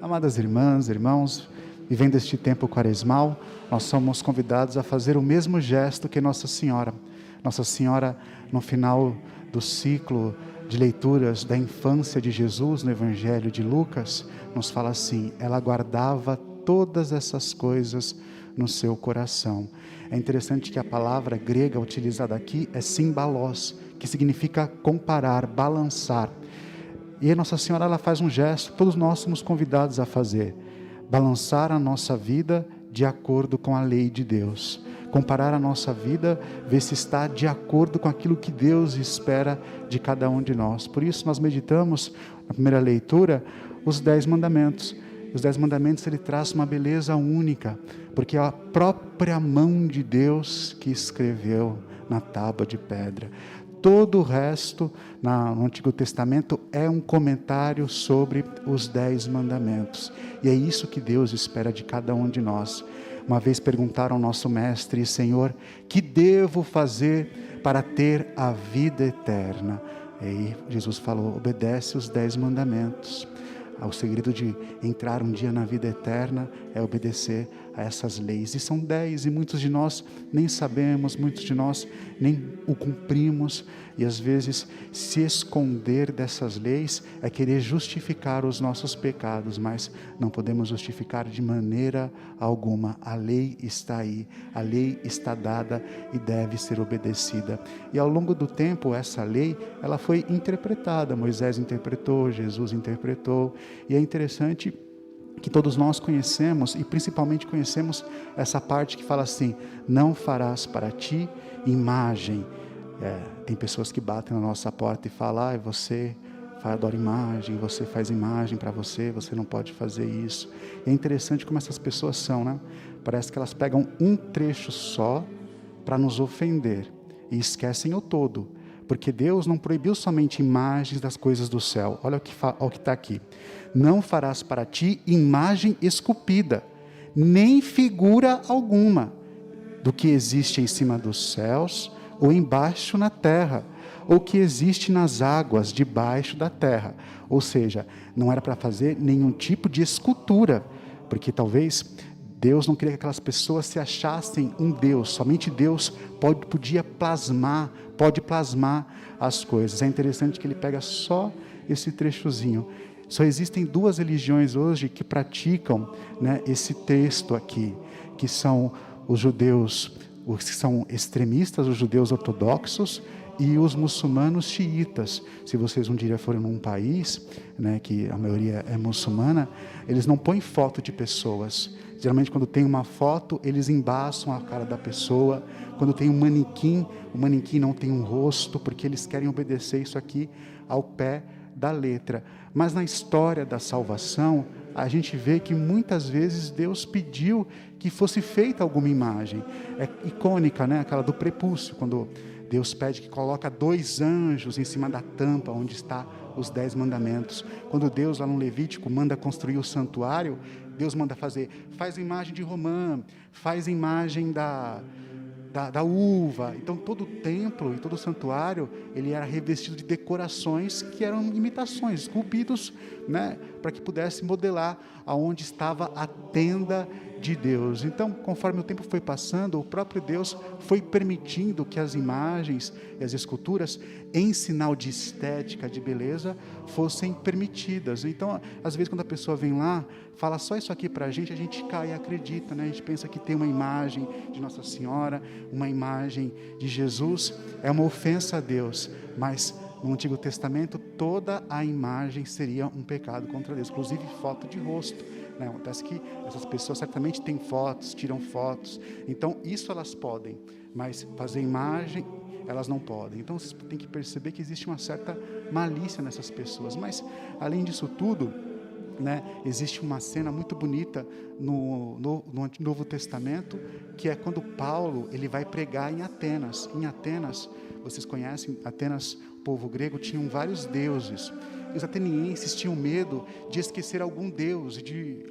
Amadas irmãs, irmãos, vivendo este tempo quaresmal, nós somos convidados a fazer o mesmo gesto que Nossa Senhora. Nossa Senhora, no final do ciclo de leituras da infância de Jesus no Evangelho de Lucas, nos fala assim: ela guardava todas essas coisas no seu coração. É interessante que a palavra grega utilizada aqui é simbalos, que significa comparar, balançar. E a Nossa Senhora, ela faz um gesto, todos nós somos convidados a fazer: balançar a nossa vida de acordo com a lei de Deus, comparar a nossa vida, ver se está de acordo com aquilo que Deus espera de cada um de nós. Por isso nós meditamos, na primeira leitura, os 10 mandamentos. Os 10 mandamentos, ele traz uma beleza única, porque é a própria mão de Deus que escreveu na tábua de pedra. Todo o resto, no Antigo Testamento, é um comentário sobre os 10 mandamentos. E é isso que Deus espera de cada um de nós. Uma vez perguntaram ao nosso mestre: Senhor, que devo fazer para ter a vida eterna? E aí Jesus falou: obedece os 10 mandamentos. O segredo de entrar um dia na vida eterna é obedecer a essas leis. E são 10, e muitos de nós nem sabemos, muitos de nós nem o cumprimos. E às vezes se esconder dessas leis é querer justificar os nossos pecados, mas não podemos justificar de maneira alguma. A lei está aí, a lei está dada e deve ser obedecida. E ao longo do tempo, essa lei, ela foi interpretada. Moisés interpretou, Jesus interpretou. E é interessante que todos nós conhecemos, e principalmente conhecemos essa parte que fala assim: não farás para ti imagem. Tem pessoas que batem na nossa porta e falam: você adora imagem, você faz imagem para você não pode fazer isso. E é interessante como essas pessoas são, né? Parece que elas pegam um trecho só para nos ofender e esquecem o todo. Porque Deus não proibiu somente imagens das coisas do céu. Olha o que está aqui: não farás para ti imagem esculpida, nem figura alguma do que existe em cima dos céus, ou embaixo na terra, ou que existe nas águas debaixo da terra. Ou seja, não era para fazer nenhum tipo de escultura, porque talvez Deus não queria que aquelas pessoas se achassem um Deus. Somente Deus pode plasmar as coisas. É interessante que ele pega só esse trechozinho. Só existem 2 religiões hoje que praticam, né, esse texto aqui, que são os judeus, os que são extremistas, os judeus ortodoxos, e os muçulmanos xiitas. Se vocês um dia forem num país, né, que a maioria é muçulmana, eles não põem foto de pessoas. Geralmente quando tem uma foto, eles embaçam a cara da pessoa. Quando tem um manequim, o manequim não tem um rosto, porque eles querem obedecer isso aqui ao pé da letra. Mas na história da salvação, a gente vê que muitas vezes Deus pediu que fosse feita alguma imagem. É icônica, né? Aquela do prepúcio, quando Deus pede que coloca 2 anjos em cima da tampa onde está os 10 mandamentos. Quando Deus, lá no Levítico, manda construir o santuário, Deus manda faz imagem de romã, faz imagem da uva. Então todo o templo e todo o santuário, ele era revestido de decorações que eram imitações, esculpidos, né, para que pudesse modelar aonde estava a tenda de Deus. Então, conforme o tempo foi passando, o próprio Deus foi permitindo que as imagens e as esculturas, em sinal de estética, de beleza, fossem permitidas. Então, às vezes quando a pessoa vem lá, fala só isso aqui para a gente cai e acredita, né? A gente pensa que tem uma imagem de Nossa Senhora, uma imagem de Jesus, é uma ofensa a Deus. Mas no Antigo Testamento, toda a imagem seria um pecado contra Deus, inclusive foto de rosto, né? Acontece que essas pessoas certamente têm fotos, tiram fotos, então isso elas podem, mas fazer imagem elas não podem. Então vocês têm que perceber que existe uma certa malícia nessas pessoas. Mas além disso tudo, né, existe uma cena muito bonita no Novo Testamento, que é quando Paulo ele vai pregar em Atenas. Em Atenas, vocês conhecem, Atenas, o povo grego, tinham vários deuses. Os atenienses tinham medo de esquecer algum deus, de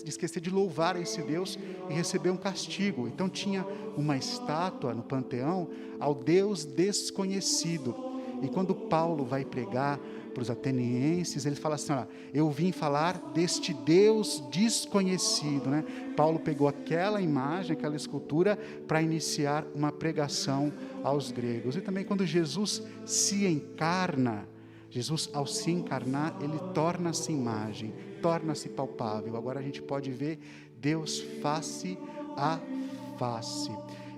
esquecer de louvar esse deus e receber um castigo. Então tinha uma estátua no panteão ao deus desconhecido. E quando Paulo vai pregar para os atenienses, ele fala assim: olha, eu vim falar deste Deus desconhecido, né? Paulo pegou aquela imagem, aquela escultura, para iniciar uma pregação aos gregos. E também quando Jesus se encarna, Jesus, ao se encarnar, ele torna-se imagem, torna-se palpável. Agora a gente pode ver Deus face a face.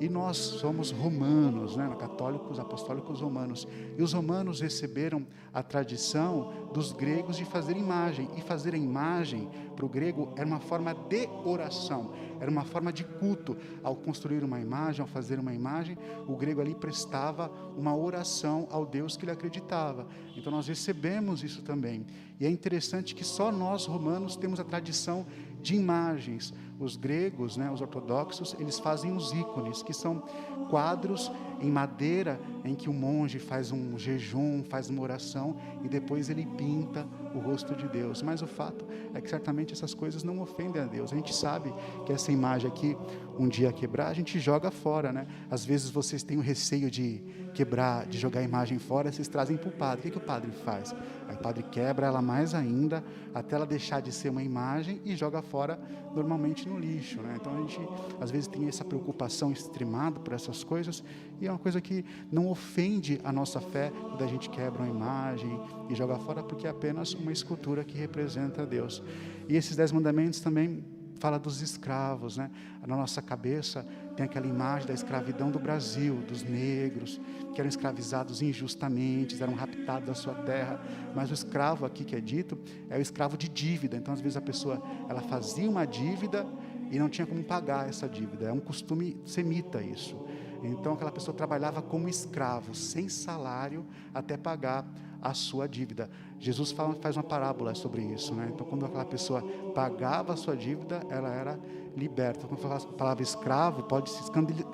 E nós somos romanos, né? Católicos, apostólicos romanos. E os romanos receberam a tradição dos gregos de fazer imagem. E fazer a imagem, para o grego, era uma forma de oração, era uma forma de culto. Ao construir uma imagem, ao fazer uma imagem, o grego ali prestava uma oração ao Deus que ele acreditava. Então nós recebemos isso também. E é interessante que só nós, romanos, temos a tradição de imagens. Os gregos, né, os ortodoxos, eles fazem os ícones, que são quadros em madeira em que o monge faz um jejum, faz uma oração e depois ele pinta o rosto de Deus. Mas o fato é que certamente essas coisas não ofendem a Deus. A gente sabe que essa imagem aqui, um dia quebrar, a gente joga fora, né? Às vezes vocês têm o receio de quebrar, de jogar a imagem fora, vocês trazem para o padre. O que o padre faz? Aí o padre quebra ela mais ainda, até ela deixar de ser uma imagem e joga fora, normalmente no lixo, né? Então a gente às vezes tem essa preocupação extremada por essas coisas, e é uma coisa que não ofende a nossa fé quando a gente quebra uma imagem e joga fora, porque é apenas uma escultura que representa Deus. E esses 10 mandamentos também fala dos escravos, né? Na nossa cabeça tem aquela imagem da escravidão do Brasil, dos negros que eram escravizados injustamente, eram raptados da sua terra. Mas o escravo aqui que é dito é o escravo de dívida. Então às vezes a pessoa, ela fazia uma dívida e não tinha como pagar essa dívida. É um costume semita isso. Então aquela pessoa trabalhava como escravo, sem salário, até pagar a sua dívida. Jesus faz uma parábola sobre isso, né? Então quando aquela pessoa pagava a sua dívida, ela era liberta. Quando fala a palavra escravo, pode se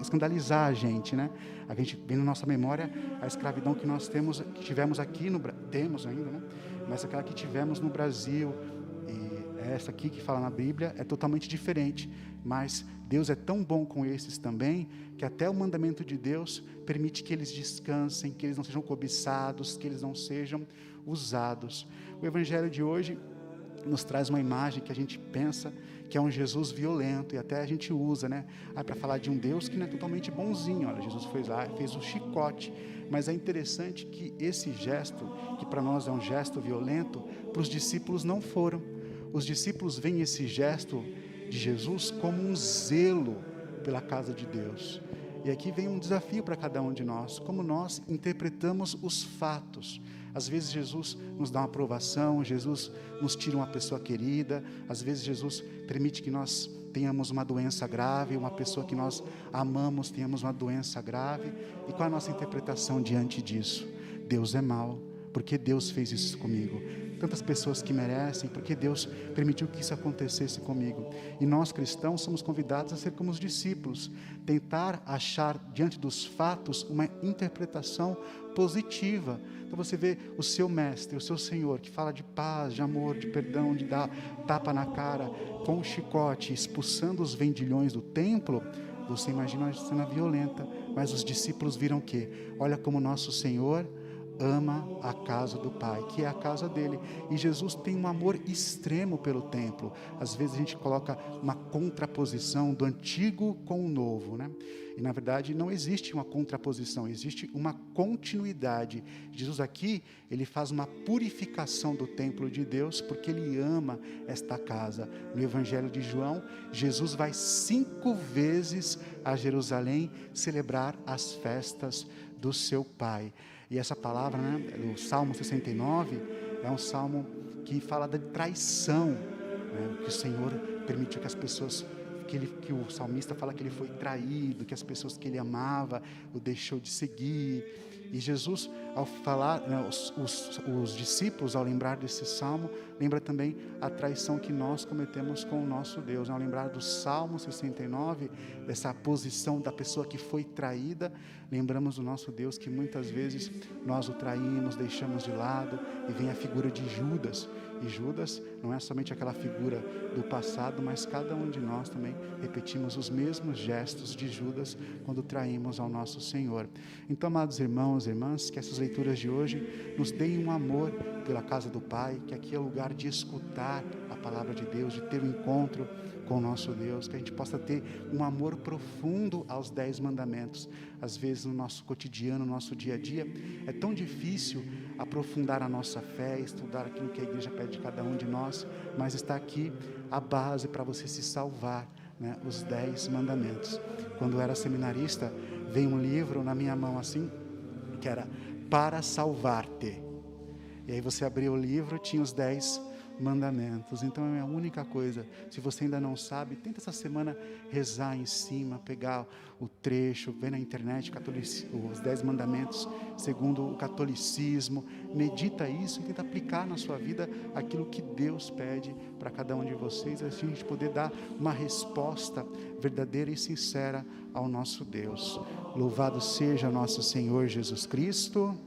escandalizar a gente, né? A gente vem na nossa memória a escravidão que nós tivemos aqui temos ainda, né? Mas aquela que tivemos no Brasil, e essa aqui que fala na Bíblia é totalmente diferente. Mas Deus é tão bom com esses também, que até o mandamento de Deus permite que eles descansem, que eles não sejam cobiçados, que eles não sejam usados. O Evangelho de hoje nos traz uma imagem que a gente pensa que é um Jesus violento, e até a gente usa, né? Para falar de um Deus que não é totalmente bonzinho. Olha, Jesus foi lá, fez o chicote. Mas é interessante que esse gesto, que para nós é um gesto violento, para os discípulos não foram. Os discípulos veem esse gesto de Jesus como um zelo pela casa de Deus. E aqui vem um desafio para cada um de nós, como nós interpretamos os fatos. Às vezes Jesus nos dá uma aprovação, Jesus nos tira uma pessoa querida, às vezes Jesus permite que nós tenhamos uma doença grave, uma pessoa que nós amamos tenhamos uma doença grave. E qual é a nossa interpretação diante disso? Deus é mau, porque Deus fez isso comigo. Tantas pessoas que merecem, porque Deus permitiu que isso acontecesse comigo. E nós cristãos somos convidados a ser como os discípulos, tentar achar diante dos fatos uma interpretação positiva. Então você vê o seu mestre, o seu Senhor, que fala de paz, de amor, de perdão, de dar tapa na cara com o chicote, expulsando os vendilhões do templo. Você imagina uma cena violenta, mas os discípulos viram o quê? Olha como nosso Senhor ama a casa do Pai, que é a casa dele. E Jesus tem um amor extremo pelo templo. Às vezes a gente coloca uma contraposição do antigo com o novo, né? E na verdade não existe uma contraposição, existe uma continuidade. Jesus aqui, ele faz uma purificação do templo de Deus, porque ele ama esta casa. No Evangelho de João, Jesus vai 5 vezes a Jerusalém celebrar as festas do seu Pai. E essa palavra, né, o Salmo 69, é um salmo que fala da traição, né, que o Senhor permitiu que as pessoas, que o salmista fala que ele foi traído, que as pessoas que ele amava o deixou de seguir. E Jesus, ao falar, né, os discípulos, ao lembrar desse salmo, lembra também a traição que nós cometemos com o nosso Deus. Ao lembrar do Salmo 69, dessa posição da pessoa que foi traída, lembramos do nosso Deus, que muitas vezes nós o traímos, deixamos de lado, e vem a figura de Judas. E Judas não é somente aquela figura do passado, mas cada um de nós também repetimos os mesmos gestos de Judas quando traímos ao nosso Senhor. Então, amados irmãos irmãos e irmãs, que essas leituras de hoje nos deem um amor pela casa do Pai, que aqui é lugar de escutar a palavra de Deus, de ter um encontro com o nosso Deus, que a gente possa ter um amor profundo aos 10 mandamentos. Às vezes no nosso cotidiano, no nosso dia a dia, é tão difícil aprofundar a nossa fé, estudar aquilo que a igreja pede de cada um de nós, mas está aqui a base para você se salvar, né? Os 10 mandamentos. Quando eu era seminarista, veio um livro na minha mão assim, que era Para Salvar-te. E aí você abria o livro, tinha os 10 mandamentos. Então é a única coisa, se você ainda não sabe, tenta essa semana rezar em cima, pegar o trecho, ver na internet os 10 mandamentos segundo o catolicismo, medita isso e tenta aplicar na sua vida aquilo que Deus pede para cada um de vocês, assim a gente poder dar uma resposta verdadeira e sincera ao nosso Deus. Louvado seja nosso Senhor Jesus Cristo.